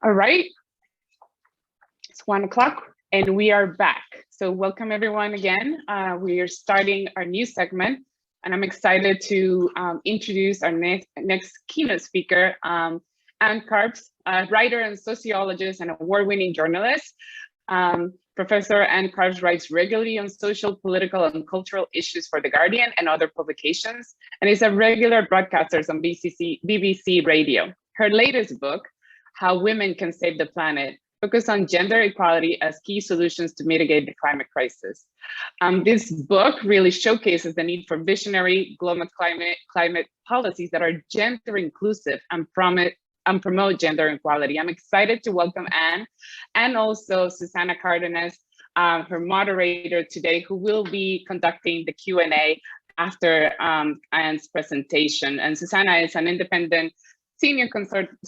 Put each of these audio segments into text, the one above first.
All right, it's 1 o'clock and we are back. So welcome everyone again. We are starting our new segment and I'm excited to introduce our next keynote speaker, Anne Karpf, a writer and sociologist and award-winning journalist. Professor Anne Karpf writes regularly on social, political, and cultural issues for The Guardian and other publications, and is a regular broadcaster on BBC Radio. Her latest book, How Women Can Save the Planet, focus on gender equality as key solutions to mitigate the climate crisis. This book really showcases the need for visionary global climate policies that are gender inclusive and promote gender equality. I'm excited to welcome Anne and also Susana Cardenas, her moderator today, who will be conducting the Q&A after Anne's presentation. And Susana is an independent senior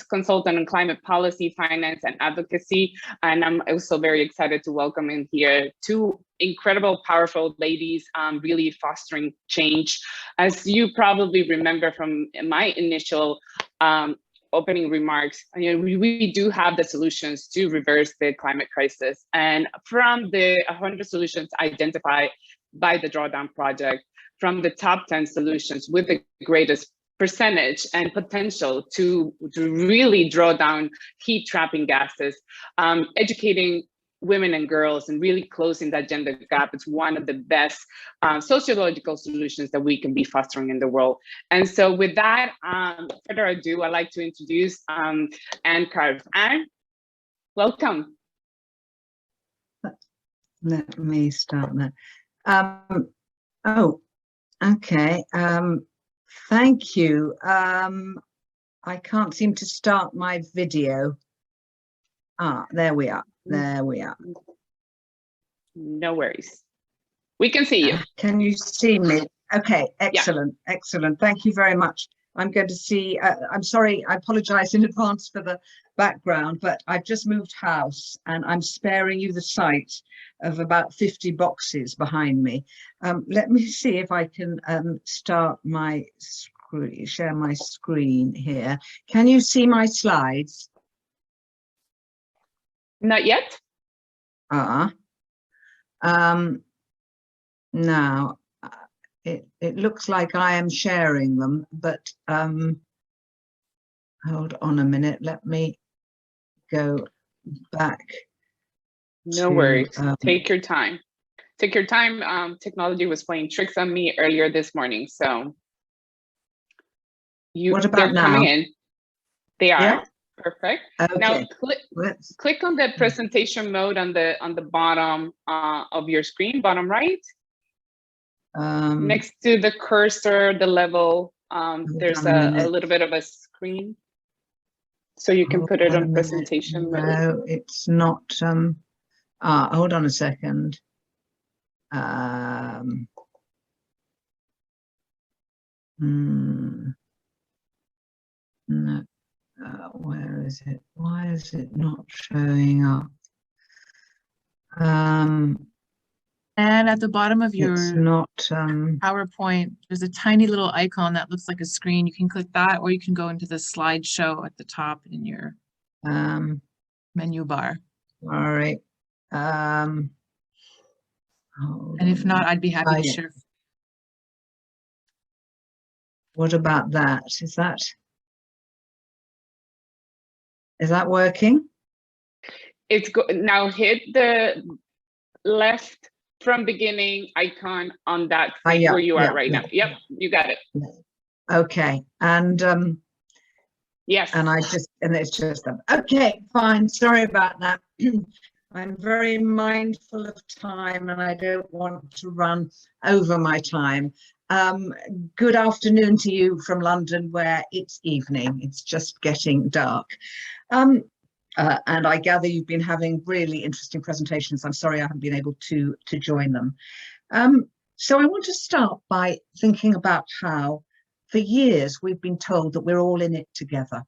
consultant on climate policy, finance, and advocacy. And I'm also very excited to welcome in here two incredible, powerful ladies really fostering change. As you probably remember from my initial opening remarks, we do have the solutions to reverse the climate crisis. And from the 100 solutions identified by the Drawdown Project, from the top 10 solutions with the greatest percentage and potential to really draw down heat trapping gases, educating women and girls and really closing that gender gap. It's one of the best sociological solutions that we can be fostering in the world. And so with that, further ado, I'd like to introduce Anne Karpf. Anne, welcome. Let me start that. Oh, okay. Thank you. I can't seem to start my video. Ah, there we are. There we are. No worries. We can see you. Can you see me? Okay, excellent, yeah. Excellent. Thank you very much. I'm going to see, I'm sorry, I apologize in advance for the background, but I've just moved house and I'm sparing you the sight of about 50 boxes behind me. Let me see if I can start my screen, share my screen here. Can you see my slides? Not yet. Now, it looks like I am sharing them, but hold on a minute. Let me go back. No worries. Take your time. Take your time. Technology was playing tricks on me earlier this morning, so what about now? Coming in. They are. Yeah. Perfect. Okay. Now click on the presentation mode on the bottom of your screen, bottom right. Next to the cursor, the level, there's a little bit of a screen, so you can put it on presentation mode. No, it's not. Hold on a second. No. Where is it? Why is it not showing up? And at the bottom of your PowerPoint, there's a tiny little icon that looks like a screen. You can click that, or you can go into the slideshow at the top in your menu bar. All right. And if not, I'd be happy to share. What about that? Is that working? It's now hit the left from beginning icon on that where you are right now. Yep, you got it. Okay, and yes, and it's just okay, fine. Sorry about that. I'm very mindful of time, and I don't want to run over my time. Good afternoon to you from London, where it's evening. It's just getting dark. And I gather you've been having really interesting presentations. I'm sorry I haven't been able to join them. So I want to start by thinking about how for years we've been told that we're all in it together.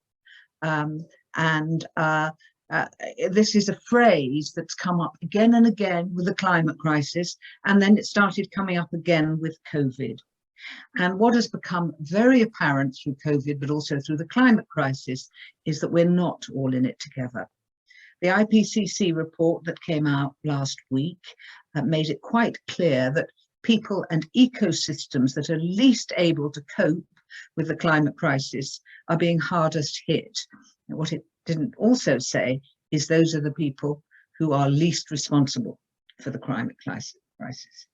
This is a phrase that's come up again and again with the climate crisis, and then it started coming up again with COVID. And what has become very apparent through COVID, but also through the climate crisis, is that we're not all in it together. The IPCC report that came out last week made it quite clear that people and ecosystems that are least able to cope with the climate crisis are being hardest hit. And what it didn't also say is those are the people who are least responsible for the climate crisis.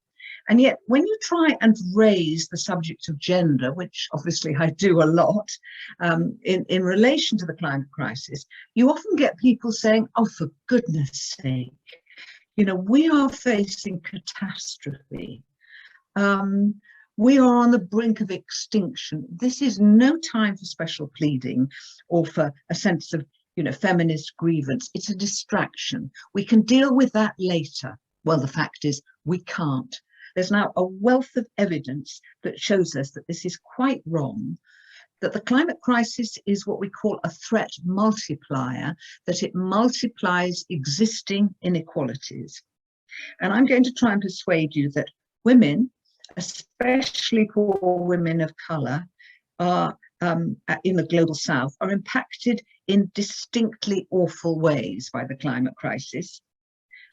And yet, when you try and raise the subject of gender, which obviously I do a lot, in relation to the climate crisis, you often get people saying, oh, for goodness sake, you know, we are facing catastrophe. We are on the brink of extinction. This is no time for special pleading or for a sense of, you know, feminist grievance. It's a distraction. We can deal with that later. Well, the fact is we can't. There's now a wealth of evidence that shows us that this is quite wrong, that the climate crisis is what we call a threat multiplier, that it multiplies existing inequalities. And I'm going to try and persuade you that women, especially poor women of colour, are in the global south, are impacted in distinctly awful ways by the climate crisis,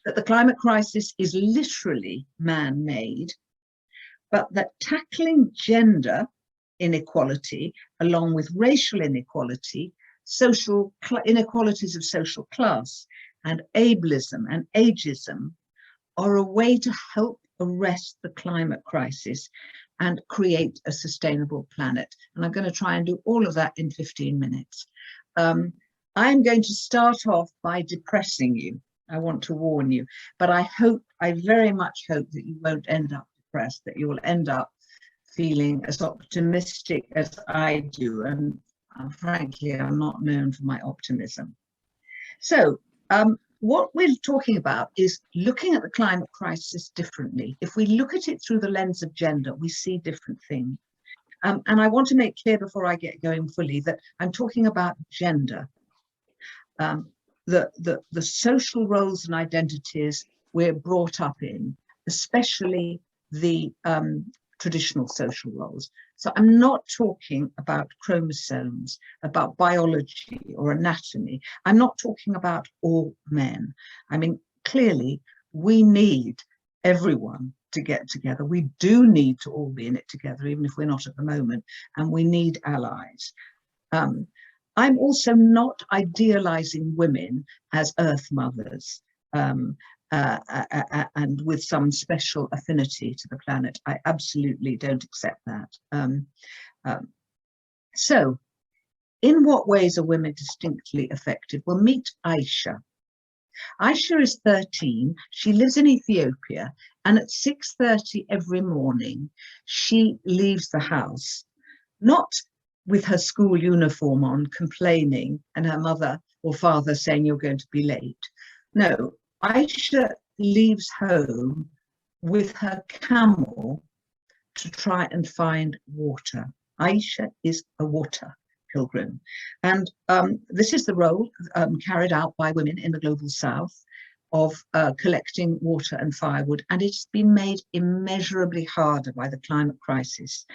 that the climate crisis is literally man-made, but that tackling gender inequality, along with racial inequality, social inequalities of social class, and ableism and ageism, are a way to help arrest the climate crisis and create a sustainable planet. And I'm going to try and do all of that in 15 minutes. I'm going to start off by depressing you. I want to warn you, but I very much hope that you won't end up depressed, that you will end up feeling as optimistic as I do. And frankly, I'm not known for my optimism. So what we're talking about is looking at the climate crisis differently. If we look at it through the lens of gender, we see different things. And I want to make clear before I get going fully that I'm talking about gender. The social roles and identities we're brought up in, especially the traditional social roles. So I'm not talking about chromosomes, about biology or anatomy. I'm not talking about all men. I mean, clearly we need everyone to get together. We do need to all be in it together, even if we're not at the moment, and we need allies. I'm also not idealizing women as earth mothers and with some special affinity to the planet. I absolutely don't accept that. So in what ways are women distinctly affected? Well, meet Aisha. Aisha is 13. She lives in Ethiopia, and at 6:30 every morning, she leaves the house, not with her school uniform on, complaining, and her mother or father saying you're going to be late. No, Aisha leaves home with her camel to try and find water. Aisha is a water pilgrim. And this is the role carried out by women in the global south of collecting water and firewood. And it's been made immeasurably harder by the climate crisis.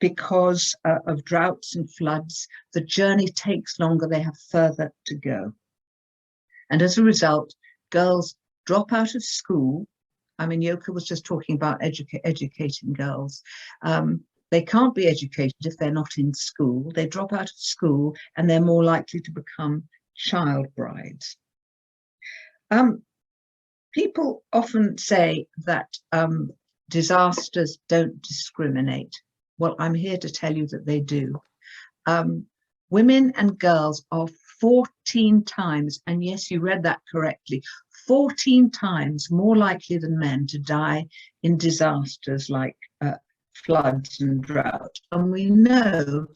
Because of droughts and floods, the journey takes longer, they have further to go. And as a result, girls drop out of school. I mean, Yoka was just talking about educating girls. They can't be educated if they're not in school. They drop out of school and they're more likely to become child brides. People often say that disasters don't discriminate. Well, I'm here to tell you that they do. Women and girls are 14 times, and yes, you read that correctly, 14 times more likely than men to die in disasters like floods and drought. And we know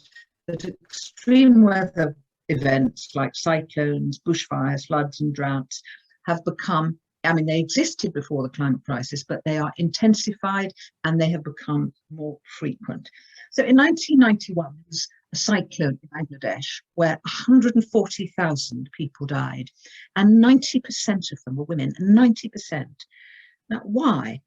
that extreme weather events like cyclones, bushfires, floods and droughts have become, I mean, they existed before the climate crisis, but they are intensified and they have become more frequent. So in 1991, there was a cyclone in Bangladesh where 140,000 people died, and 90% of them were women, 90%. Now, why?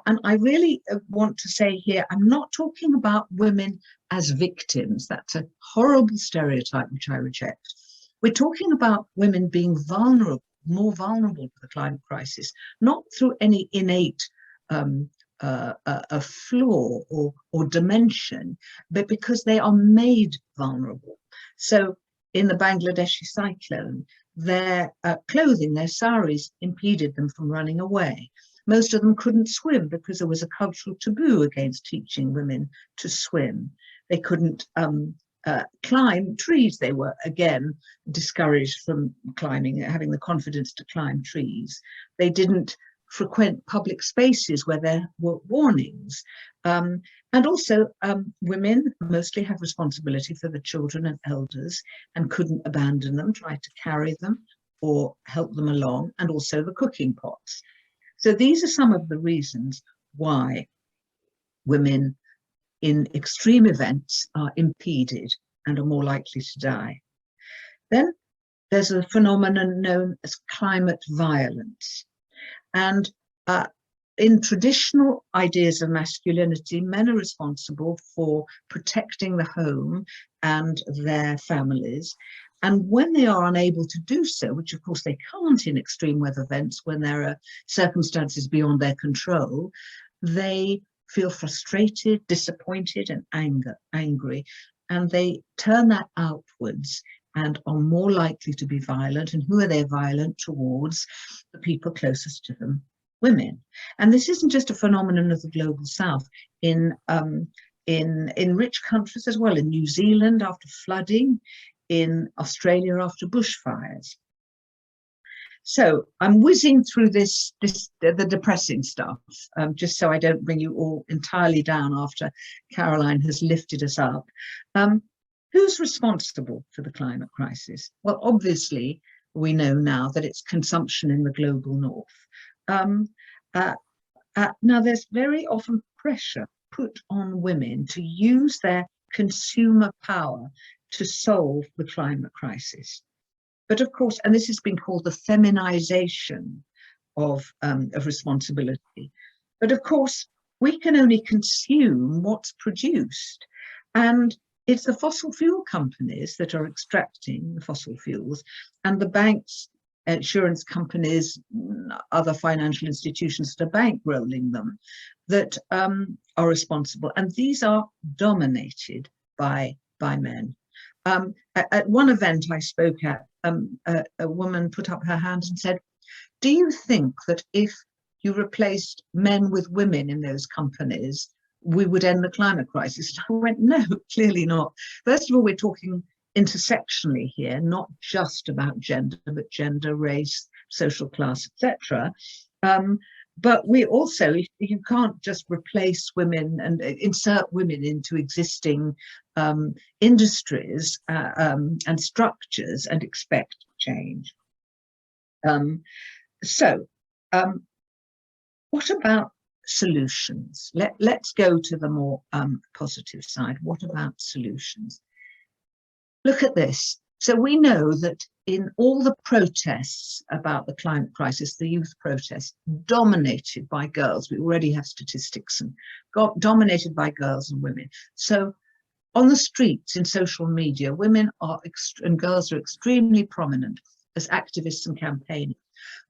And I really want to say here, I'm not talking about women as victims. That's a horrible stereotype which I reject. we're talking about women being vulnerable, more vulnerable to the climate crisis, not through any innate a flaw or dimension, but because they are made vulnerable. So in the Bangladeshi cyclone, their clothing, their saris, impeded them from running away. Most of them couldn't swim because there was a cultural taboo against teaching women to swim. They couldn't climb trees. They were, again, discouraged from climbing, having the confidence to climb trees. They didn't frequent public spaces where there were warnings. And also women mostly have responsibility for the children and elders and couldn't abandon them, tried to carry them or help them along, and also the cooking pots. So these are some of the reasons why women in extreme events are impeded and are more likely to die. Then there's a phenomenon known as climate violence. And in traditional ideas of masculinity, men are responsible for protecting the home and their families. And when they are unable to do so, which of course they can't in extreme weather events when there are circumstances beyond their control, they feel frustrated, disappointed, and angry. And they turn that outwards and are more likely to be violent. And who are they violent towards? The people closest to them, women. And this isn't just a phenomenon of the global south. In rich countries as well, in New Zealand after flooding, in Australia after bushfires. So I'm whizzing through the depressing stuff, just so I don't bring you all entirely down after Caroline has lifted us up. Who's responsible for the climate crisis? Well, obviously, we know now that it's consumption in the global north. Now, there's very often pressure put on women to use their consumer power to solve the climate crisis. But of course, and this has been called the feminization of responsibility. But of course, we can only consume what's produced. And it's the fossil fuel companies that are extracting the fossil fuels, and the banks, insurance companies, other financial institutions that are bankrolling them, that are responsible. And these are dominated by men. At one event I spoke at, a woman put up her hand and said, do you think that if you replaced men with women in those companies, we would end the climate crisis? I went, no, clearly not. First of all, we're talking intersectionally here, not just about gender, but gender, race, social class, etc. But we also, you can't just replace women and insert women into existing industries and structures and expect change. What about solutions? Let's go to the more positive side. What about solutions? Look at this. So we know that in all the protests about the climate crisis, the youth protests, dominated by girls, we already have statistics, and got dominated by girls and women. So on the streets, in social media, women are and girls are extremely prominent as activists and campaigners.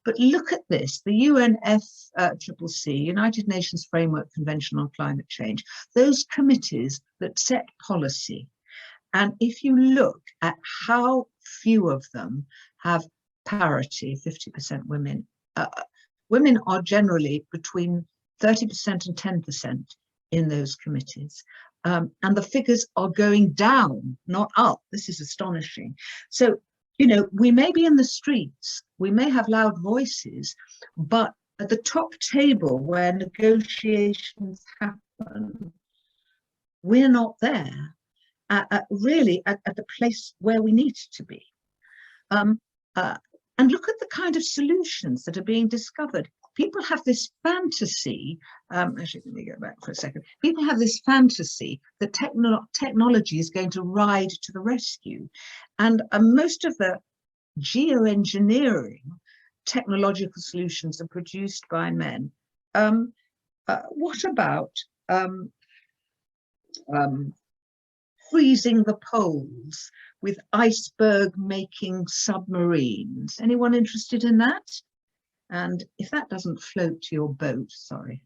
But look at this, the UNFCCC, United Nations Framework Convention on Climate Change, those committees that set policy. And if you look at how few of them have parity, 50% women, women are generally between 30% and 10% in those committees. And the figures are going down, not up. This is astonishing. So, you know, we may be in the streets, we may have loud voices, but at the top table where negotiations happen, we're not there. Really at the place where we need to be. And look at the kind of solutions that are being discovered. People have this fantasy, actually, let me go back for a second. People have this fantasy that technology is going to ride to the rescue. And most of the geoengineering technological solutions are produced by men. What about freezing the poles with iceberg-making submarines. Anyone interested in that? And if that doesn't float to your boat, sorry,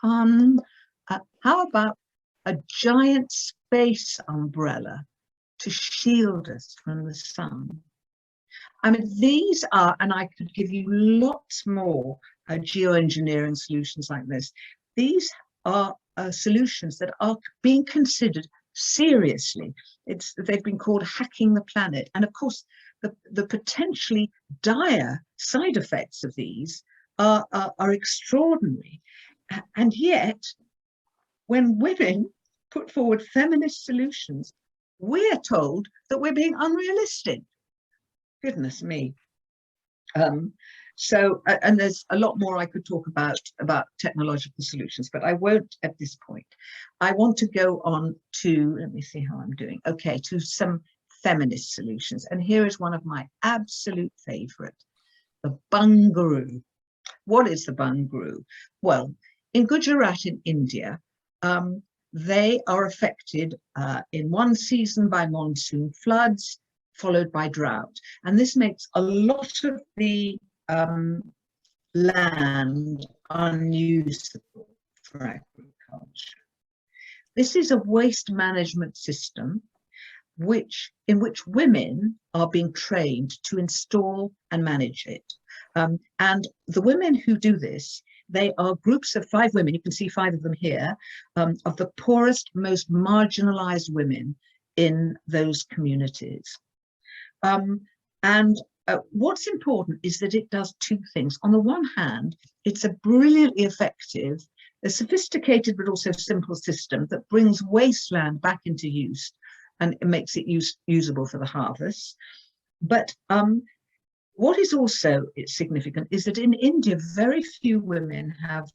pun, how about a giant space umbrella to shield us from the sun? I mean, these are, and I could give you lots more geoengineering solutions like this. These are solutions that are being considered seriously. They've been called hacking the planet. And of course, the potentially dire side effects of these are extraordinary. And yet, when women put forward feminist solutions, we're told that we're being unrealistic. Goodness me. So, and there's a lot more I could talk about technological solutions, but I won't at this point. I want to go on to, let me see how I'm doing. Okay, to some feminist solutions. And here is one of my absolute favorite, the Bunguru. What is the Bunguru? Well, in Gujarat in India, they are affected in one season by monsoon floods, followed by drought. And this makes a lot of the land unusable for agriculture. This is a waste management system in which women are being trained to install and manage it. And the women who do this, they are groups of 5 women, you can see 5 of them here, of the poorest, most marginalized women in those communities. What's important is that it does 2 things. On the one hand, it's a brilliantly effective, a sophisticated but also simple system that brings wasteland back into use and it makes it usable for the harvest. But what is also significant is that in India, very few women have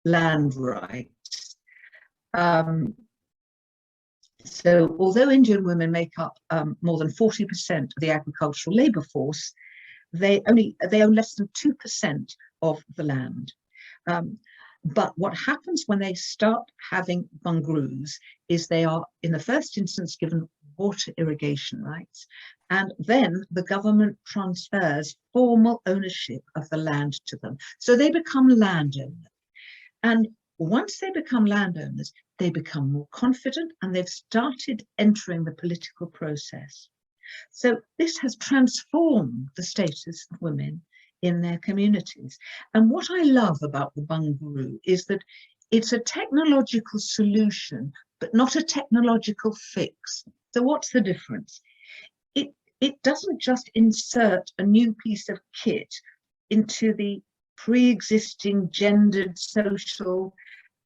land rights. So although Indian women make up more than 40% of the agricultural labor force, they own less than 2% of the land. But what happens when they start having bungaroos is they are, in the first instance, given water irrigation rights, and then the government transfers formal ownership of the land to them. So they become landowners. And once they become landowners, they become more confident and they've started entering the political process. So this has transformed the status of women in their communities. And what I love about the Bunguru is that it's a technological solution, but not a technological fix. So what's the difference? It doesn't just insert a new piece of kit into the pre-existing gendered, social,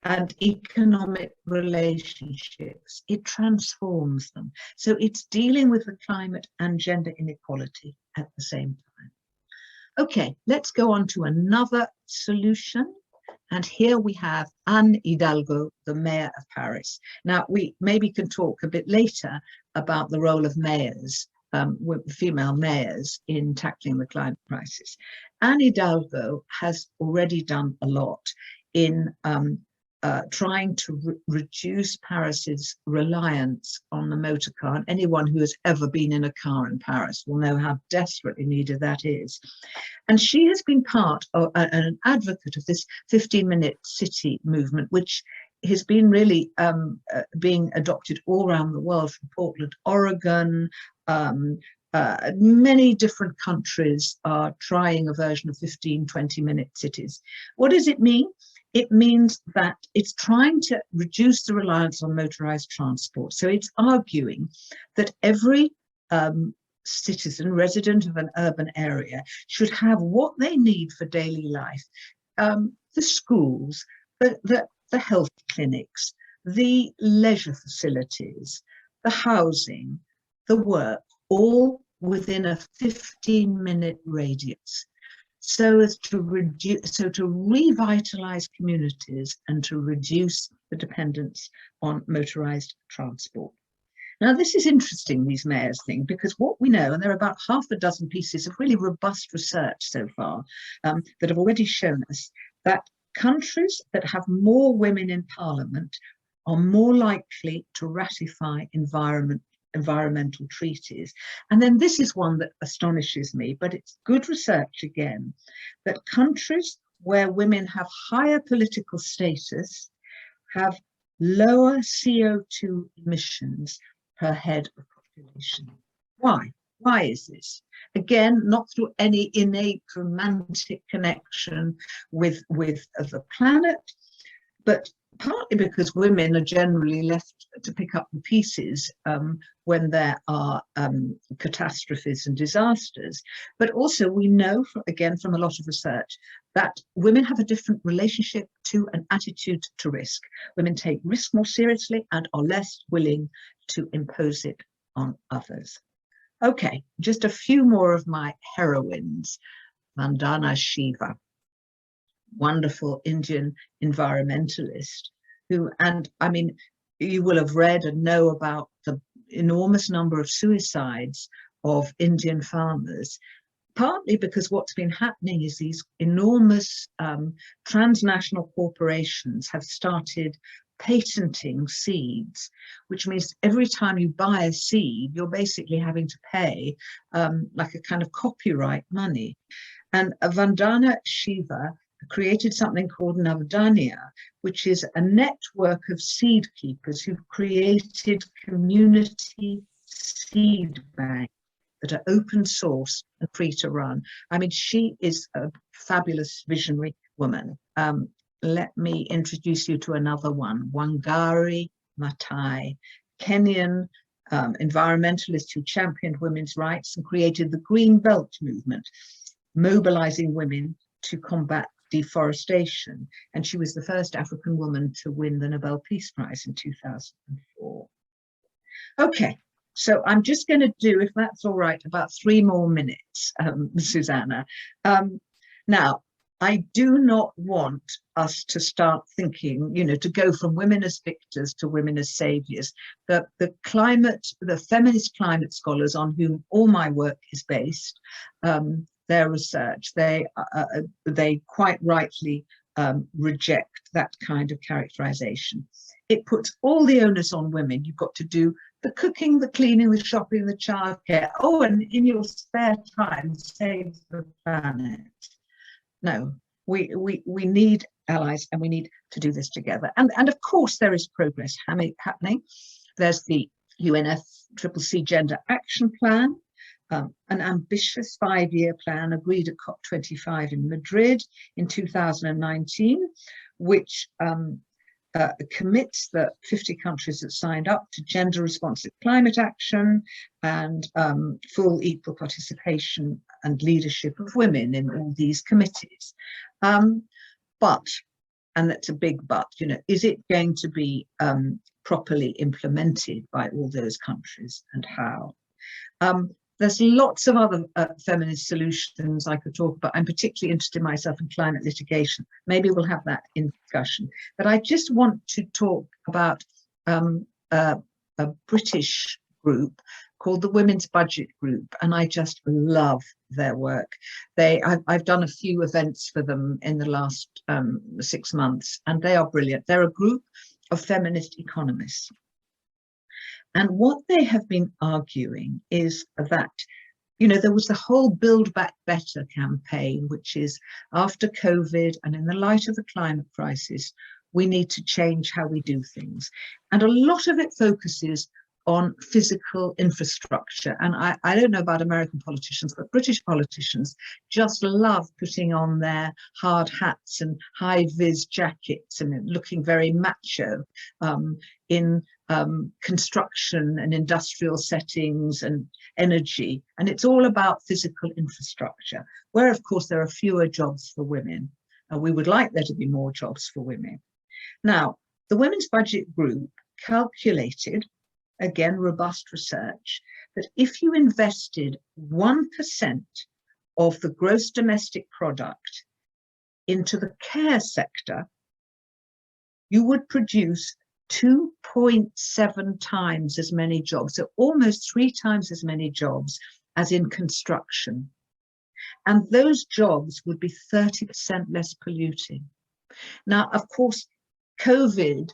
and economic relationships. It transforms them. So it's dealing with the climate and gender inequality at the same time. Okay, let's go on to another solution. And here we have Anne Hidalgo, the mayor of Paris. Now, we maybe can talk a bit later about the role of mayors, female mayors, in tackling the climate crisis. Anne Hidalgo has already done a lot in trying to reduce Paris's reliance on the motor car. And anyone who has ever been in a car in Paris will know how desperately needed that is. And she has been part of an advocate of this 15-minute city movement, which has been really being adopted all around the world, from Portland, Oregon. Many different countries are trying a version of 15-20-minute cities. What does it mean? It means that it's trying to reduce the reliance on motorized transport. So it's arguing that every citizen, resident of an urban area, should have what they need for daily life. The schools, the health clinics, the leisure facilities, the housing, the work, all within a 15-minute radius. So as to revitalize communities and to reduce the dependence on motorized transport. Now, this is interesting, these mayors thing, because what we know, and there are about half a dozen pieces of really robust research so far that have already shown us that countries that have more women in parliament are more likely to ratify environmental treaties. And then this is one that astonishes me, but it's good research again, that countries where women have higher political status have lower CO2 emissions per head of population. Why? Why is this? Again, not through any innate romantic connection with the planet, but partly because women are generally left to pick up the pieces when there are catastrophes and disasters. But also we know, again, from a lot of research, that women have a different relationship to and attitude to risk. Women take risk more seriously and are less willing to impose it on others. Okay, just a few more of my heroines. Vandana Shiva, wonderful Indian environmentalist who, and I mean, you will have read and know about the enormous number of suicides of Indian farmers, partly because what's been happening is these enormous transnational corporations have started patenting seeds, which means every time you buy a seed, you're basically having to pay like a kind of copyright money. And Vandana Shiva created something called Navdanya, which is a network of seed keepers who've created community seed banks that are open source and free to run. I mean, she is a fabulous visionary woman. Let me introduce you to another one, Wangari Maathai, Kenyan environmentalist who championed women's rights and created the Green Belt movement, mobilizing women to combat deforestation. And she was the first African woman to win the Nobel Peace Prize in 2004. Okay, so I'm just going to do, if that's all right, about 3 more minutes, Susana. Now, I do not want us to start thinking, you know, to go from women as victors to women as saviors. The feminist climate scholars on whom all my work is based, their research, they quite rightly reject that kind of characterization. It puts all the onus on women. You've got to do the cooking, the cleaning, the shopping, the childcare. Oh, and in your spare time, save the planet. No, we need allies and we need to do this together. And of course there is progress happening. There's the UNFCCC Gender Action Plan, an ambitious 5-year plan agreed at COP25 in Madrid in 2019, which commits the 50 countries that signed up to gender responsive climate action and full equal participation and leadership of women in all these committees. But, and that's a big but, you know, is it going to be properly implemented by all those countries, and how? There's lots of other feminist solutions I could talk about. I'm particularly interested myself in climate litigation. Maybe we'll have that in discussion. But I just want to talk about a British group called the Women's Budget Group, and I just love their work. I've done a few events for them in the last 6 months, and they are brilliant. They're a group of feminist economists. And what they have been arguing is that, you know, there was the whole Build Back Better campaign, which is after COVID and in the light of the climate crisis, we need to change how we do things. And a lot of it focuses on physical infrastructure. And I don't know about American politicians, but British politicians just love putting on their hard hats and high-vis jackets and looking very macho in construction and industrial settings and energy. And it's all about physical infrastructure, where of course there are fewer jobs for women. We would like there to be more jobs for women. Now, the Women's Budget Group calculated, again, robust research, that if you invested 1% of the gross domestic product into the care sector, you would produce 2.7 times as many jobs, so almost 3 times as many jobs as in construction. And those jobs would be 30% less polluting. Now, of course, COVID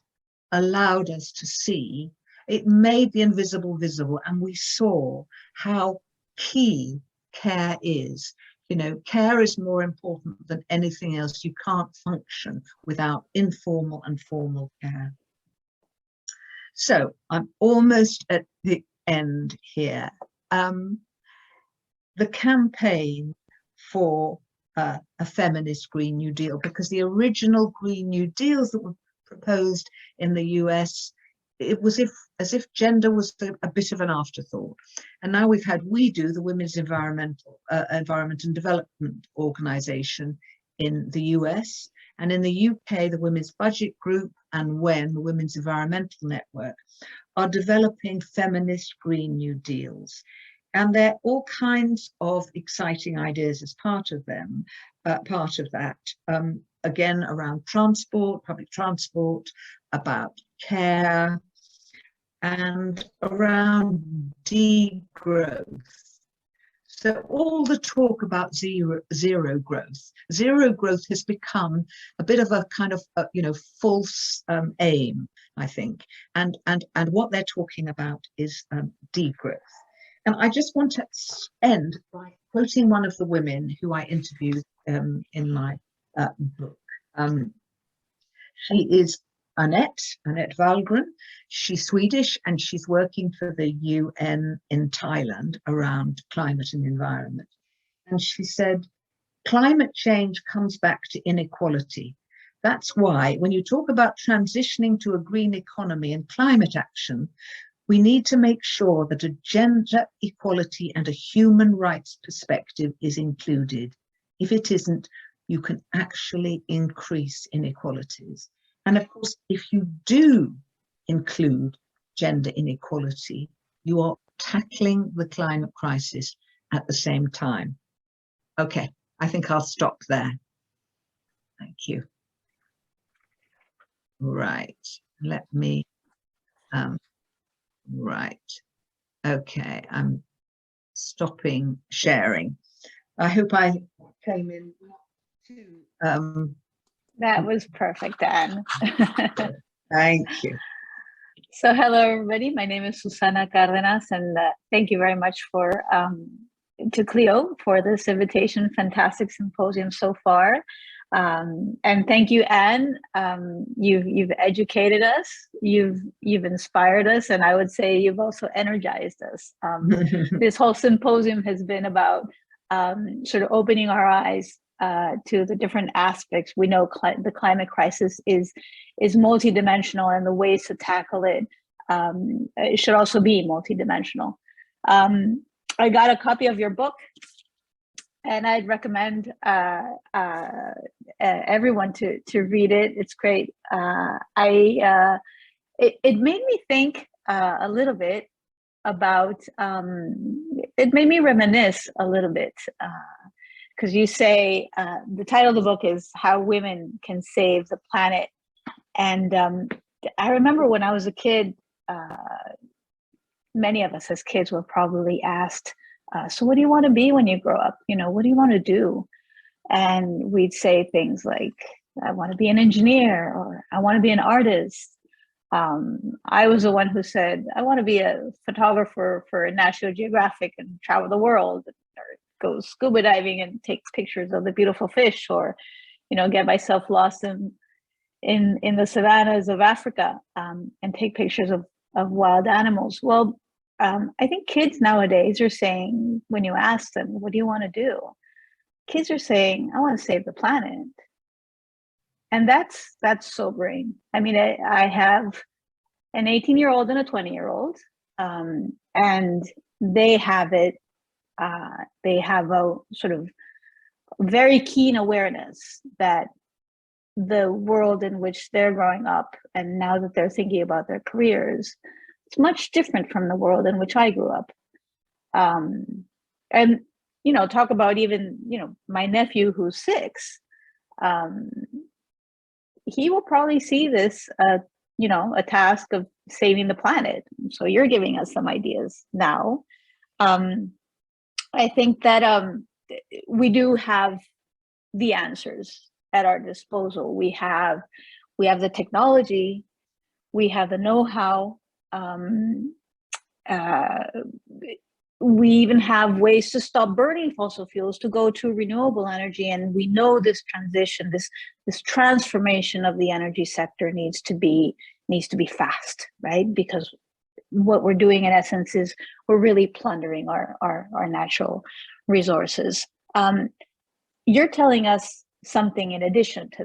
allowed us to see, it made the invisible visible, and we saw how key care is. You know, care is more important than anything else. You can't function without informal and formal care. So I'm almost at the end here. The campaign for a feminist Green New Deal, because the original Green New Deals that were proposed in the US, it was as if gender was a bit of an afterthought. And now we've had WeDo, the Women's Environment and Development Organization in the US, and in the UK, the Women's Budget Group and WEN, the Women's Environmental Network, are developing feminist Green New Deals. And there are all kinds of exciting ideas as part of them, again, around transport, public transport, about care, and around degrowth. So all the talk about zero growth has become a bit of a kind of false aim, I think. And what they're talking about is degrowth. And I just want to end by quoting one of the women who I interviewed in my book. She is Annette Wahlgren. She's Swedish and she's working for the UN in Thailand around climate and environment. And she said, climate change comes back to inequality. That's why when you talk about transitioning to a green economy and climate action, we need to make sure that a gender equality and a human rights perspective is included. If it isn't, you can actually increase inequalities. And of course, if you do include gender inequality, you are tackling the climate crisis at the same time. Okay, I think I'll stop there. Thank you. Right, let me, right. Okay, I'm stopping sharing. I hope I came in too. That was perfect, Anne. Thank you. So hello, everybody. My name is Susana Cardenas, and thank you very much to CLEO for this invitation. Fantastic symposium so far. And thank you, Anne. You've educated us, you've inspired us, and I would say you've also energized us. This whole symposium has been about sort of opening our eyes to the different aspects. We know the climate crisis is multidimensional, and the ways to tackle it, it should also be multidimensional. I got a copy of your book, and I'd recommend everyone to read it. It's great. It made me think a little bit about. It made me reminisce a little bit. Because you say the title of the book is How Women Can Save the Planet. And I remember when I was a kid, many of us as kids were probably asked, so what do you want to be when you grow up? You know, what do you want to do? And we'd say things like, I want to be an engineer, or I want to be an artist. I was the one who said, I want to be a photographer for National Geographic and travel the world, or go scuba diving and take pictures of the beautiful fish, or, you know, get myself lost in the savannas of Africa and take pictures of wild animals. Well, I think kids nowadays are saying, when you ask them, what do you want to do? Kids are saying, I want to save the planet. And that's sobering. I mean, I have an 18-year-old and a 20-year-old, and they have it. They have a sort of very keen awareness that the world in which they're growing up, and now that they're thinking about their careers, it's much different from the world in which I grew up. And, you know, talk about even, you know, my nephew who's 6, he will probably see this, you know, a task of saving the planet. So you're giving us some ideas now. I think that we do have the answers at our disposal. We have the technology, we have the know-how. We even have ways to stop burning fossil fuels to go to renewable energy. And we know this transition, this transformation of the energy sector needs to be fast, right? Because what we're doing in essence is we're really plundering our natural resources. You're telling us something in addition to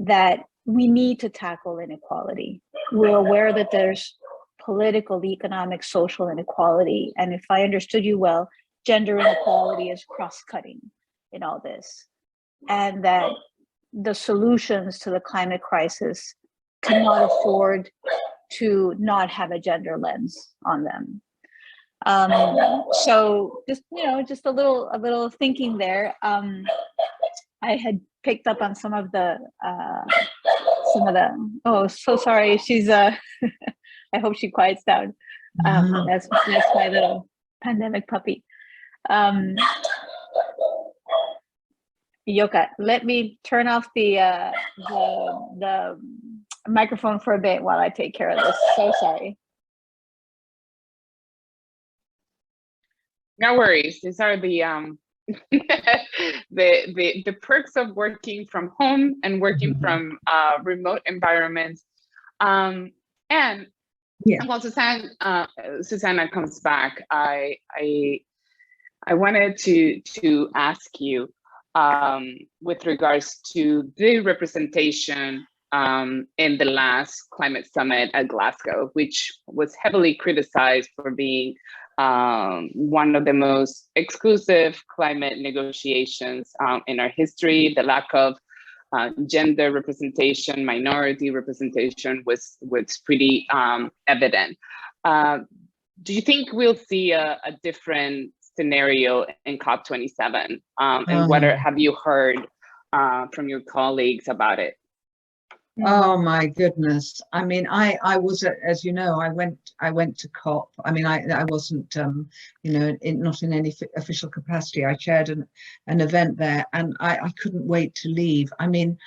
that we need to tackle inequality. We're aware that there's political, economic, social inequality. And if I understood you well, gender inequality is cross-cutting in all this. And that the solutions to the climate crisis cannot afford to not have a gender lens on them. So just, just a little thinking there. I had picked up on some of the, oh, so sorry. She's, I hope she quiets down. That's my little pandemic puppy. Yoka, let me turn off the microphone for a bit while I take care of this. So sorry. No worries. These are the the perks of working from home and working from remote environments. And while Susana comes back, I wanted to ask you with regards to the representation in the last climate summit at Glasgow, which was heavily criticized for being one of the most exclusive climate negotiations in our history. The lack of gender representation, minority representation was pretty evident. Do you think we'll see a different scenario in COP27? And what have you heard from your colleagues about it? Oh my goodness! I mean, I was, as you know, I went to COP. I mean, I wasn't, not in any official capacity. I chaired an event there, and I couldn't wait to leave. I mean,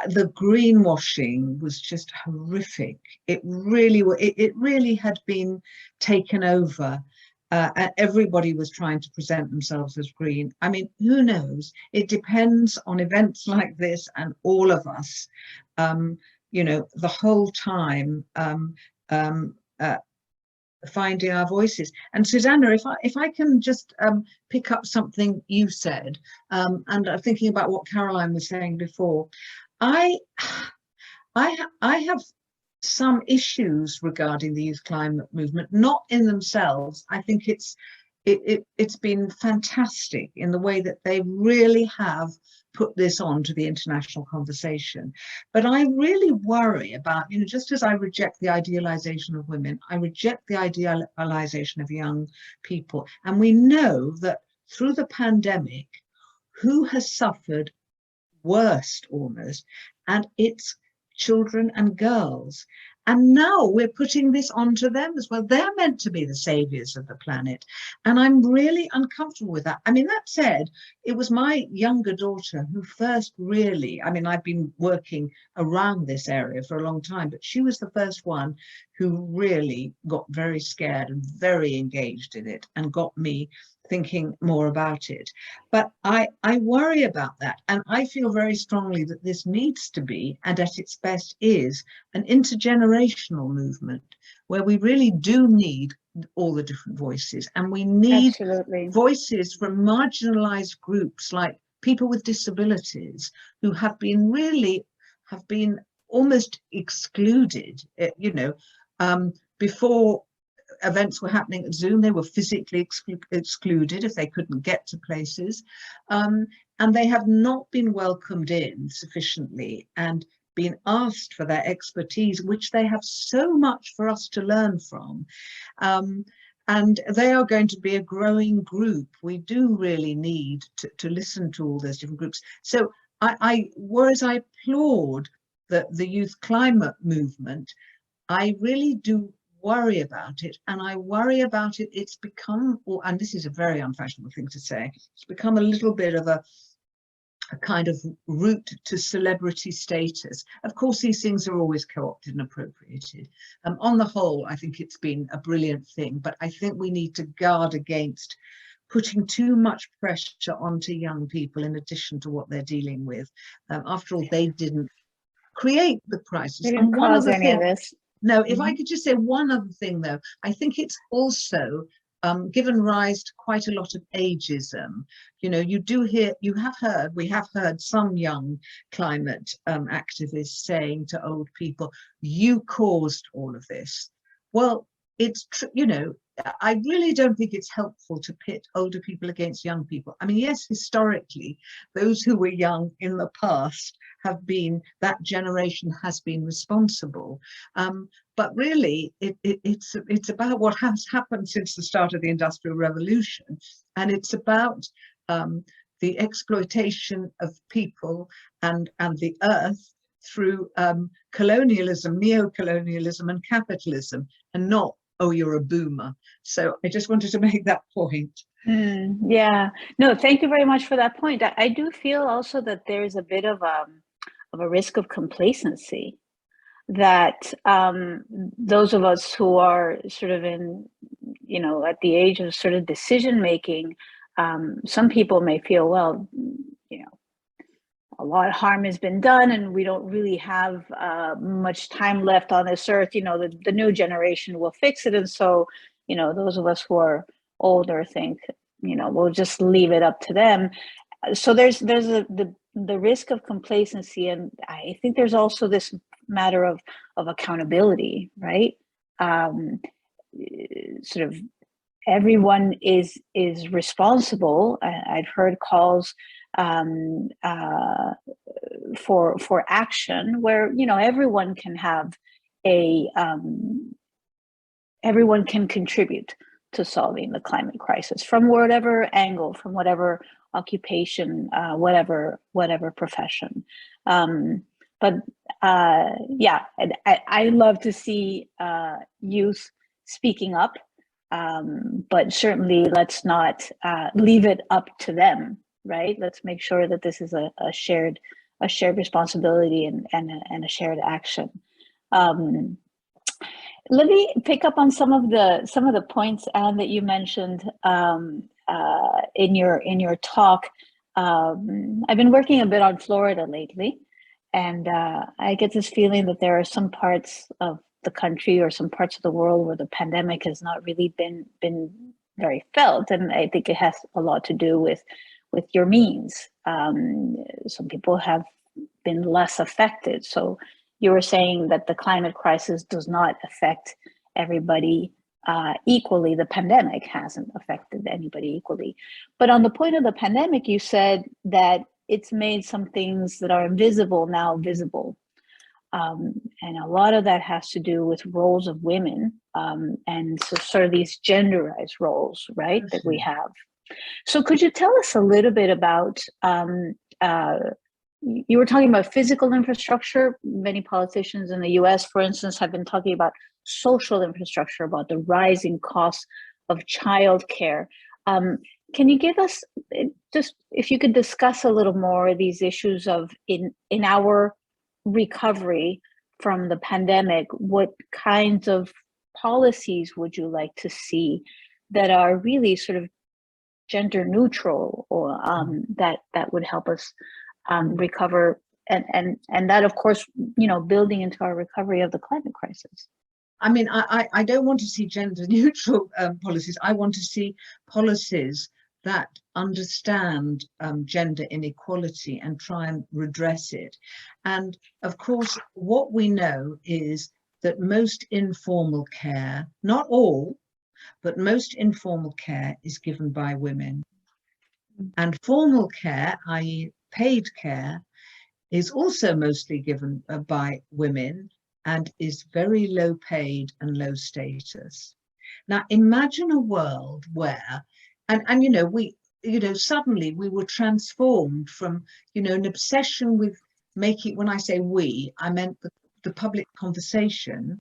the greenwashing was just horrific. It really had been taken over. And everybody was trying to present themselves as green. I mean, who knows? It depends on events like this, and all of us, the whole time finding our voices. And Susana, if I can just pick up something you said, and I'm thinking about what Caroline was saying before, I have some issues regarding the youth climate movement, not in themselves. I think it's been fantastic in the way that they really have put this on to the international conversation. But I really worry about, just as I reject the idealization of women, I reject the idealization of young people. And we know that through the pandemic, who has suffered worst almost, and it's children and girls. And now we're putting this onto them as well. They're meant to be the saviors of the planet. And I'm really uncomfortable with that. I mean, that said, it was my younger daughter who first really, I mean, I've been working around this area for a long time, but she was the first one who really got very scared and very engaged in it and got me thinking more about it. But I worry about that. And I feel very strongly that this needs to be, and at its best is, an intergenerational movement where we really do need all the different voices. And we need voices from marginalized groups like people with disabilities who have been almost excluded, before events were happening at Zoom, they were physically excluded if they couldn't get to places, and they have not been welcomed in sufficiently and been asked for their expertise, which they have so much for us to learn from. And they are going to be a growing group. We do really need to listen to all those different groups. So whereas I applaud the youth climate movement, I really do worry about it, and I worry about it. It's become, and this is a very unfashionable thing to say, it's become a little bit of a kind of route to celebrity status. Of course, these things are always co-opted and appropriated. On the whole, I think it's been a brilliant thing, but I think we need to guard against putting too much pressure onto young people in addition to what they're dealing with. After all, they didn't create the crisis. They didn't cause any of this. No, if I could just say one other thing, though, I think it's also given rise to quite a lot of ageism. You know, we have heard some young climate activists saying to old people, you caused all of this. Well, it's true, you know, I really don't think it's helpful to pit older people against young people. I mean, yes, historically, those who were young in the past have been, that generation has been responsible. But really, it's about what has happened since the start of the Industrial Revolution. And it's about the exploitation of people and the earth through colonialism, neo-colonialism and capitalism, and not, oh, you're a boomer. So I just wanted to make that point. Yeah, no, thank you very much for that point. I do feel also that there's a bit of a risk of complacency, that those of us who are sort of in, you know, at the age of sort of decision making, some people may feel, well, you know, a lot of harm has been done and we don't really have much time left on this earth. You know, the new generation will fix it. And so, you know, those of us who are older think, you know, we'll just leave it up to them. So there's the risk of complacency. And I think there's also this matter of accountability, right? Sort of everyone is responsible. I've heard calls for action where, you know, everyone can have everyone can contribute to solving the climate crisis from whatever angle, from whatever occupation, whatever profession. But yeah, I love to see youth speaking up, but certainly let's not leave it up to them, right? Let's make sure that this is a shared responsibility and a shared action. Let me pick up on some of the points, Anne, that you mentioned in your talk. I've been working a bit on Florida lately, and I get this feeling that there are some parts of the country or some parts of the world where the pandemic has not really been very felt, and I think it has a lot to do with your means. Some people have been less affected. So you were saying that the climate crisis does not affect everybody equally. The pandemic hasn't affected anybody equally. But on the point of the pandemic, you said that it's made some things that are invisible now visible. And a lot of that has to do with roles of women, and so sort of these genderized roles, right, that we have. So could you tell us a little bit about, you were talking about physical infrastructure. Many politicians in the US, for instance, have been talking about social infrastructure, about the rising costs of childcare. Can you give us, just if you could discuss a little more these issues of in our recovery from the pandemic, what kinds of policies would you like to see that are really sort of gender neutral, or that would help us recover, and that, of course, you know, building into our recovery of the climate crisis? I mean, I don't want to see gender neutral policies. I want to see policies that understand gender inequality and try and redress it. And of course, what we know is that most informal care, not all, but most informal care is given by women. And formal care, i.e. paid care, is also mostly given by women and is very low paid and low status. Now imagine a world where, and you know, suddenly we were transformed from, you know, an obsession with making, when I say we, I meant the public conversation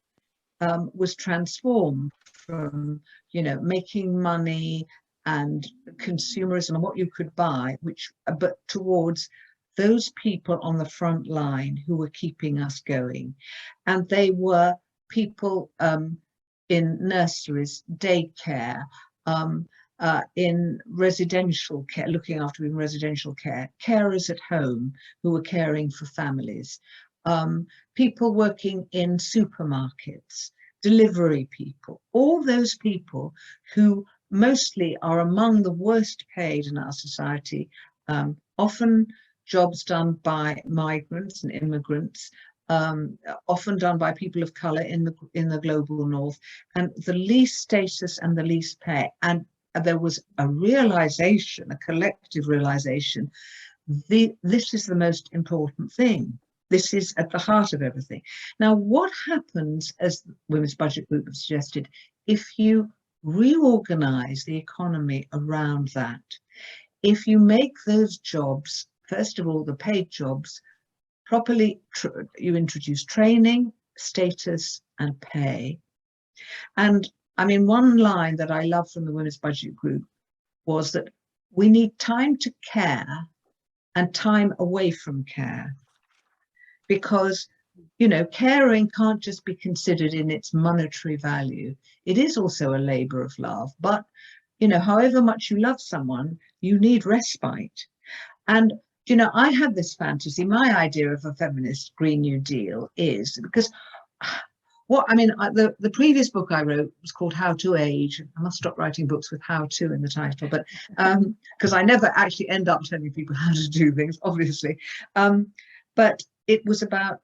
was transformed from, you know, making money and consumerism and what you could buy, but towards those people on the front line who were keeping us going. And they were people in nurseries, daycare, in residential care, looking after in residential care, carers at home who were caring for families, people working in supermarkets, delivery people, all those people who mostly are among the worst paid in our society, often jobs done by migrants and immigrants, often done by people of colour in the global north, and the least status and the least pay. And there was a realization, a collective realization, this is the most important thing. This is at the heart of everything. Now, what happens, as the Women's Budget Group have suggested, if you reorganize the economy around that, if you make those jobs, first of all, the paid jobs, properly, you introduce training, status, and pay. And I mean, one line that I love from the Women's Budget Group was that we need time to care and time away from care. Because, you know, caring can't just be considered in its monetary value. It is also a labor of love. But, you know, however much you love someone, you need respite. And, you know, I had this fantasy. My idea of a feminist Green New Deal is, because the previous book I wrote was called How to Age. I must stop writing books with how to in the title, but because I never actually end up telling people how to do things, obviously. But it was about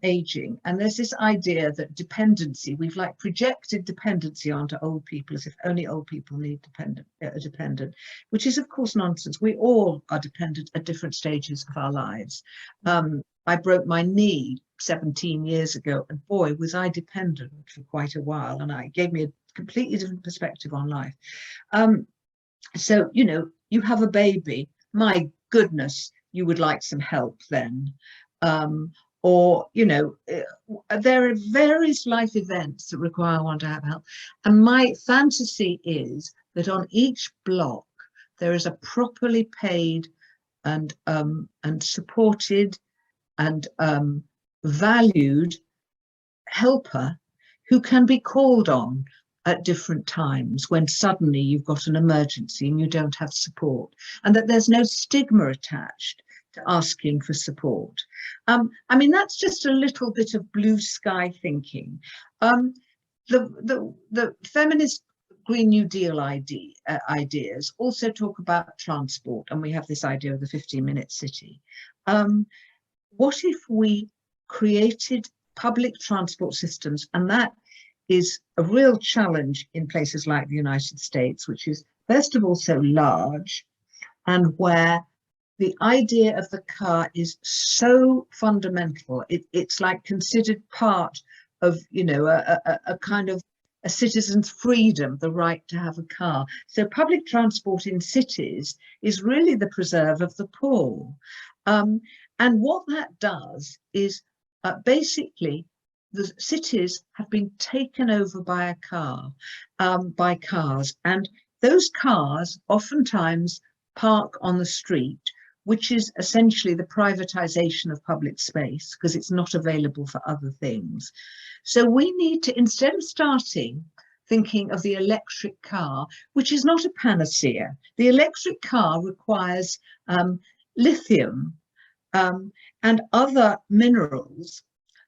aging, and there's this idea that dependency, we've like projected dependency onto old people as if only old people need a dependent, which is of course nonsense. We all are dependent at different stages of our lives. I broke my knee 17 years ago, and boy, was I dependent for quite a while, and it gave me a completely different perspective on life. So, you know, you have a baby, my goodness, you would like some help then. Or, you know, there are various life events that require one to have help. And my fantasy is that on each block, there is a properly paid and supported and valued helper who can be called on at different times when suddenly you've got an emergency and you don't have support, and that there's no stigma attached to asking for support. I mean, that's just a little bit of blue sky thinking. The feminist Green New Deal ideas also talk about transport, and we have this idea of the 15-minute city. What if we created public transport systems, and that is a real challenge in places like the United States, which is first of all so large, and where the idea of the car is so fundamental. It's like considered part of, you know, a kind of a citizen's freedom, the right to have a car. So public transport in cities is really the preserve of the poor. And what that does is basically the cities have been taken over by by cars, and those cars oftentimes park on the street, which is essentially the privatization of public space because it's not available for other things. So we need to, instead of thinking of the electric car, which is not a panacea, the electric car requires lithium and other minerals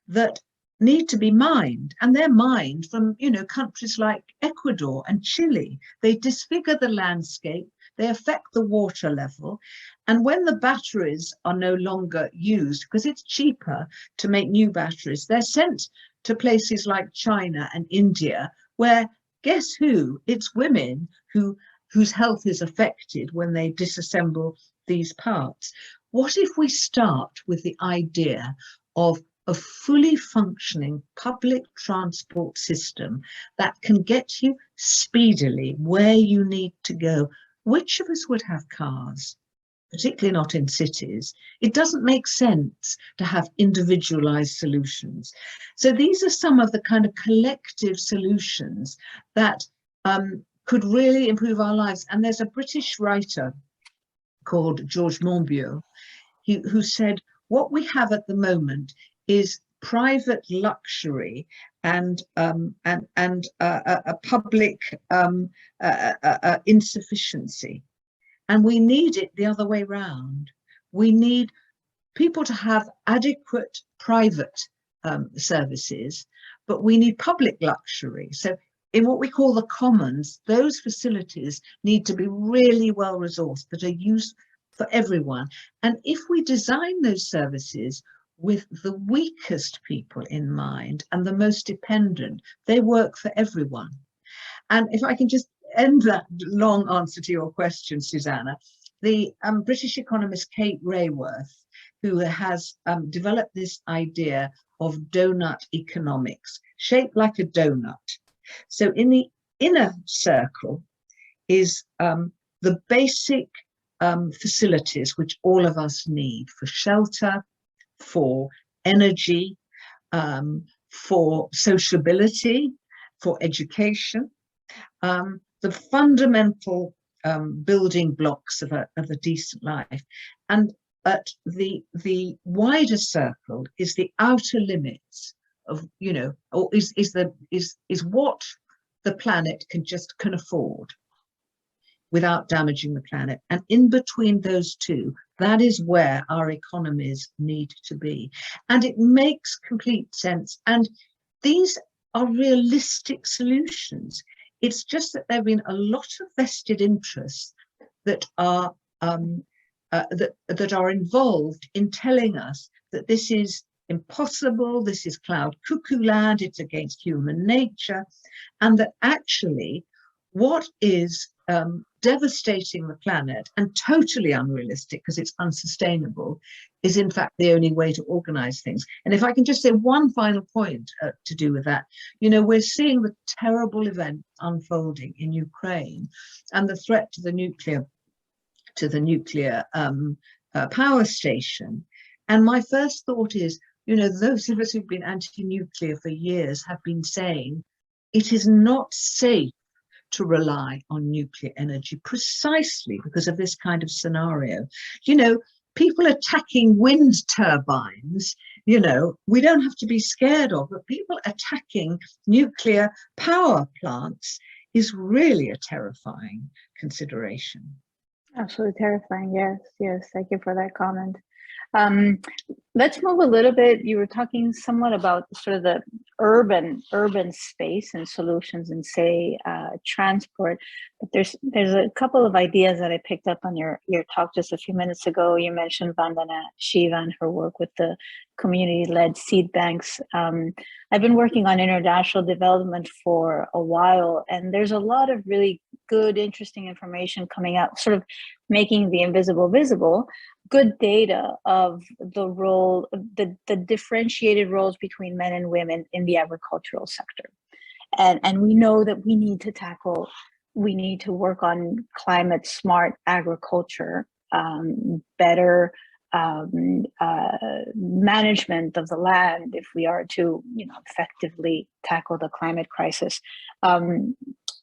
that need to be mined, and they're mined from, you know, countries like Ecuador and Chile. They disfigure the landscape, they affect the water level, and when the batteries are no longer used, because it's cheaper to make new batteries, they're sent to places like China and India, where, guess who? It's women whose health is affected when they disassemble these parts. What if we start with the idea of a fully functioning public transport system that can get you speedily where you need to go? Which of us would have cars? Particularly not in cities. It doesn't make sense to have individualized solutions. So these are some of the kind of collective solutions that could really improve our lives. And there's a British writer called George Monbiot. who said, what we have at the moment is private luxury and a public insufficiency. And we need it the other way round. We need people to have adequate private services, but we need public luxury. So in what we call the commons, those facilities need to be really well resourced, that are used for everyone. And if we design those services with the weakest people in mind and the most dependent, they work for everyone. And if I can just end that long answer to your question, Susana, the British economist Kate Raworth, who has developed this idea of donut economics, shaped like a donut. So in the inner circle is the basic facilities which all of us need for shelter, for energy, for sociability, for education, the fundamental building blocks of a decent life. And at the wider circle is the outer limits of, you know, or is what the planet can afford without damaging the planet. And in between those two, that is where our economies need to be. And it makes complete sense. And these are realistic solutions. It's just that there have been a lot of vested interests that are that are involved in telling us that this is impossible, this is cloud cuckoo land, it's against human nature, and that actually what is devastating the planet and totally unrealistic because it's unsustainable is in fact the only way to organize things. And if I can just say one final point to do with that, you know, we're seeing the terrible event unfolding in Ukraine and the threat to the nuclear power station. And my first thought is, you know, those of us who've been anti-nuclear for years have been saying it is not safe to rely on nuclear energy precisely because of this kind of scenario. You know, people attacking wind turbines, you know, we don't have to be scared of, but people attacking nuclear power plants is really a terrifying consideration. Absolutely terrifying. Yes, yes. Thank you for that comment. Let's move a little bit. You were talking somewhat about sort of the urban space and solutions and say transport. But there's a couple of ideas that I picked up on your talk just a few minutes ago. You mentioned Vandana Shiva and her work with the community-led seed banks. I've been working on international development for a while, and there's a lot of really good, interesting information coming out, sort of making the invisible visible. Good data of the role, the differentiated roles between men and women in the agricultural sector. And we know that we need to work on climate smart agriculture, better management of the land if we are to, you know, effectively tackle the climate crisis. Going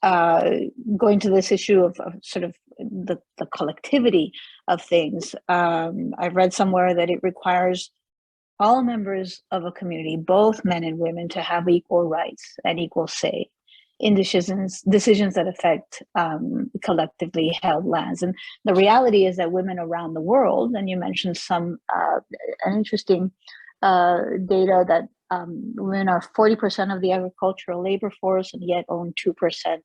to this issue of sort of the collectivity of things, I've read somewhere that it requires all members of a community, both men and women, to have equal rights and equal say in decisions that affect collectively held lands. And the reality is that women around the world, and you mentioned some an interesting data that women are 40% of the agricultural labor force and yet own 2%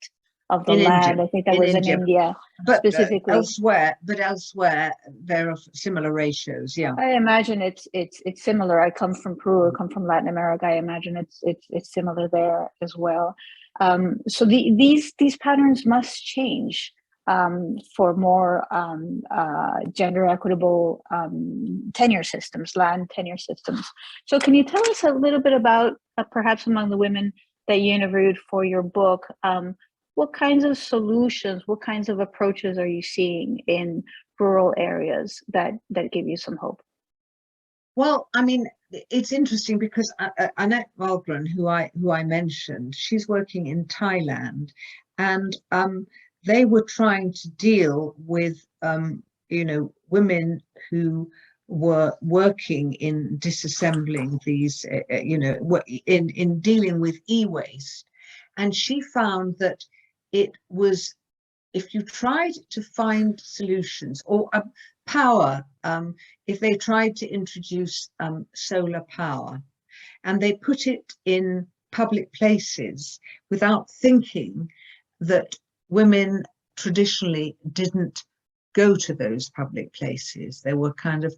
of the land. India. I think that was in India specifically. Elsewhere there are similar ratios. Yeah, I imagine it's similar. I come from Peru. I come from Latin America. I imagine it's similar there as well. So these patterns must change for more gender equitable tenure systems, land tenure systems. So can you tell us a little bit about perhaps among the women that you interviewed for your book, what kinds of solutions, what kinds of approaches are you seeing in rural areas that give you some hope? Well, I mean, it's interesting because Annette Valgren, who I mentioned, she's working in Thailand, and they were trying to deal with you know, women who were working in disassembling these, in dealing with e-waste. And she found that it was, if you tried to find solutions, or power, if they tried to introduce solar power, and they put it in public places without thinking that women traditionally didn't go to those public places. There were kind of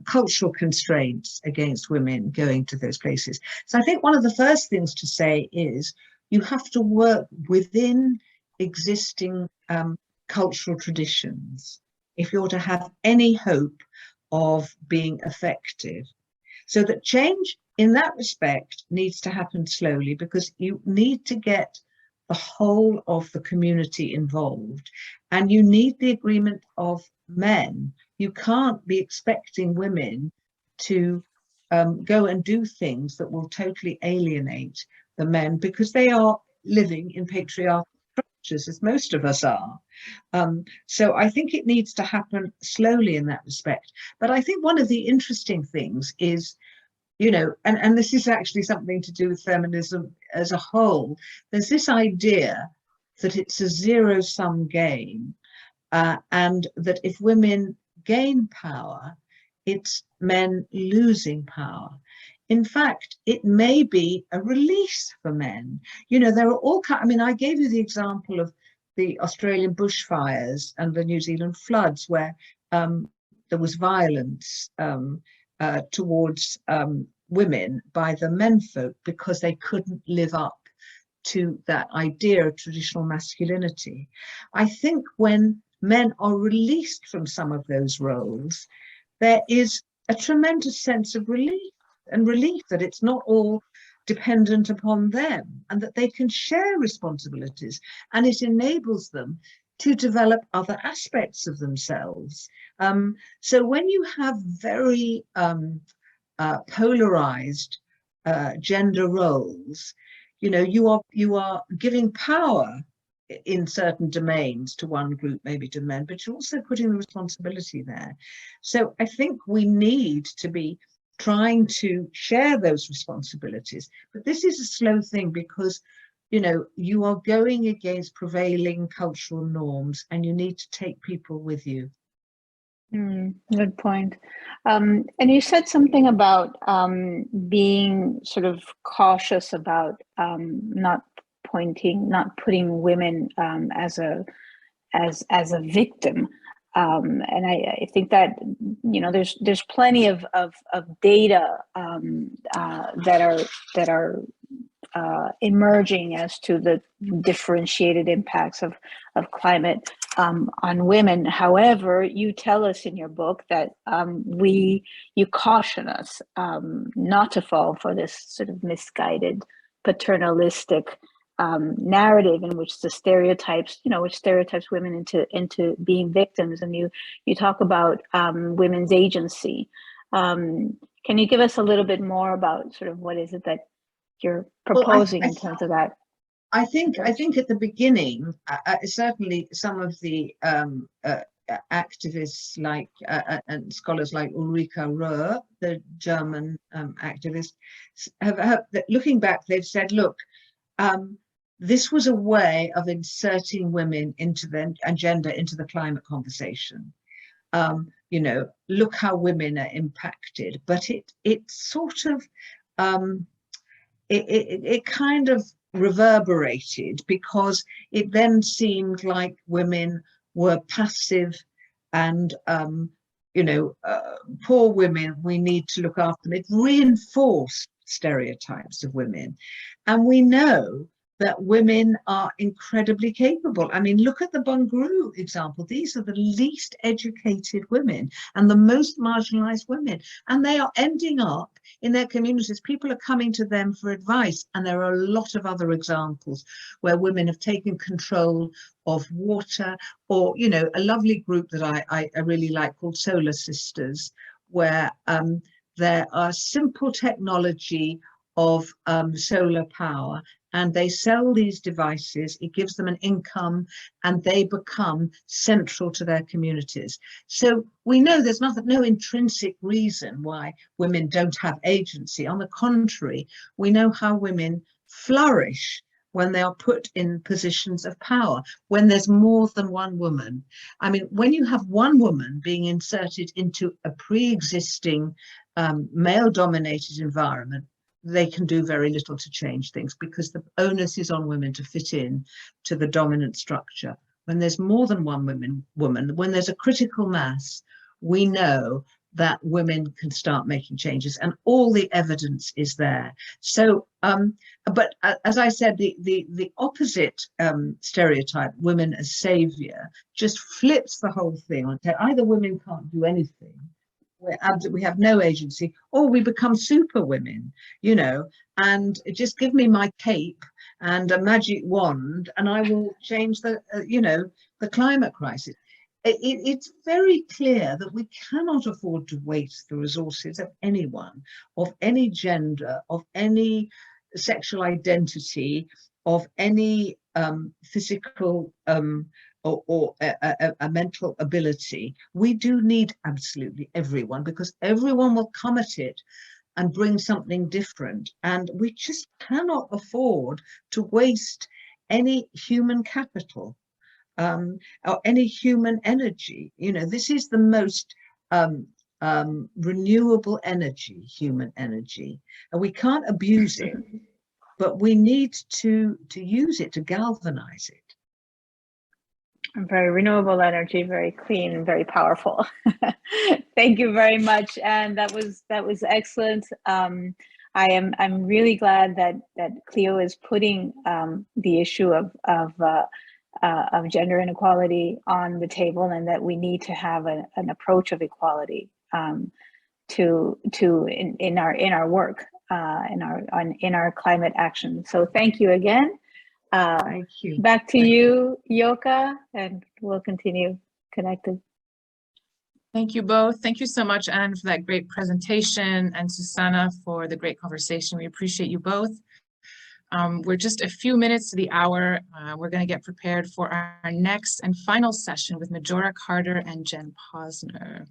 cultural constraints against women going to those places. So I think one of the first things to say is you have to work within existing cultural traditions if you're to have any hope of being effective. So that change in that respect needs to happen slowly, because you need to get the whole of the community involved, and you need the agreement of men. You can't be expecting women to go and do things that will totally alienate the men, because they are living in patriarchal structures, as most of us are. So I think it needs to happen slowly in that respect. But I think one of the interesting things is, and this is actually something to do with feminism as a whole, there's this idea that it's a zero-sum game, and that if women gain power, it's men losing power. In fact, it may be a release for men. There are all kinds, I gave you the example of the Australian bushfires and the New Zealand floods, where there was violence towards women by the menfolk because they couldn't live up to that idea of traditional masculinity. I think when men are released from some of those roles, there is a tremendous sense of relief that it's not all dependent upon them, and that they can share responsibilities, and it enables them to develop other aspects of themselves. So when you have very polarized gender roles, you are giving power in certain domains to one group, maybe to men, but you're also putting the responsibility there. So I think we need to be trying to share those responsibilities, but this is a slow thing, because you are going against prevailing cultural norms, and you need to take people with you. Good point. And you said something about being sort of cautious about not putting women as a victim. And I think that there's plenty of data that are emerging as to the differentiated impacts of climate on women. However, you tell us in your book that you caution us not to fall for this sort of misguided paternalistic narrative in which which stereotypes women into being victims. And you talk about women's agency. Can you give us a little bit more about sort of what is it that you're proposing in terms of that? I think at the beginning, certainly some of the activists and scholars like Ulrike Röhr, the German activist, have looking back, they've said, look, this was a way of inserting women into the agenda, into the climate conversation. Look how women are impacted, but it sort of it kind of reverberated, because it then seemed like women were passive and poor women, we need to look after them. It reinforced stereotypes of women, and we know that women are incredibly capable. Look at the Bunguru example. These are the least educated women and the most marginalized women, and they are ending up in their communities. People are coming to them for advice, and there are a lot of other examples where women have taken control of water, or a lovely group that I really like called Solar Sisters, where there are simple technology of solar power, and they sell these devices. It gives them an income, and they become central to their communities. So we know there's no intrinsic reason why women don't have agency. On the contrary, we know how women flourish when they are put in positions of power, when there's more than one woman. I mean, when you have one woman being inserted into a pre-existing male-dominated environment, they can do very little to change things, because the onus is on women to fit in to the dominant structure. When there's more than one woman, when there's a critical mass, we know that women can start making changes, and all the evidence is there. So, but as I said, the opposite stereotype, women as savior, just flips the whole thing on. Either women can't do anything, we have no agency, or we become super women, you know, and just give me my cape and a magic wand and I will change the, you know, the climate crisis. It's very clear that we cannot afford to waste the resources of anyone, of any gender, of any sexual identity, of any physical or a mental ability. We do need absolutely everyone, because everyone will come at it and bring something different. And we just cannot afford to waste any human capital. Or any human energy. You know, this is the most renewable energy, human energy, and we can't abuse it, but we need to use it, to galvanize it. Very renewable energy, very clean, very powerful. Thank you very much, and that was excellent. I'm really glad that CLEO is putting the issue of gender inequality on the table, and that we need to have an approach of equality in our work, in our climate action. So thank you again. Thank you. Back to you, Yoka, and we'll continue connected. Thank you both. Thank you so much, Anne, for that great presentation, and Susana for the great conversation. We appreciate you both. We're just a few minutes to the hour. We're going to get prepared for our next and final session with Majora Carter and Jen Posner.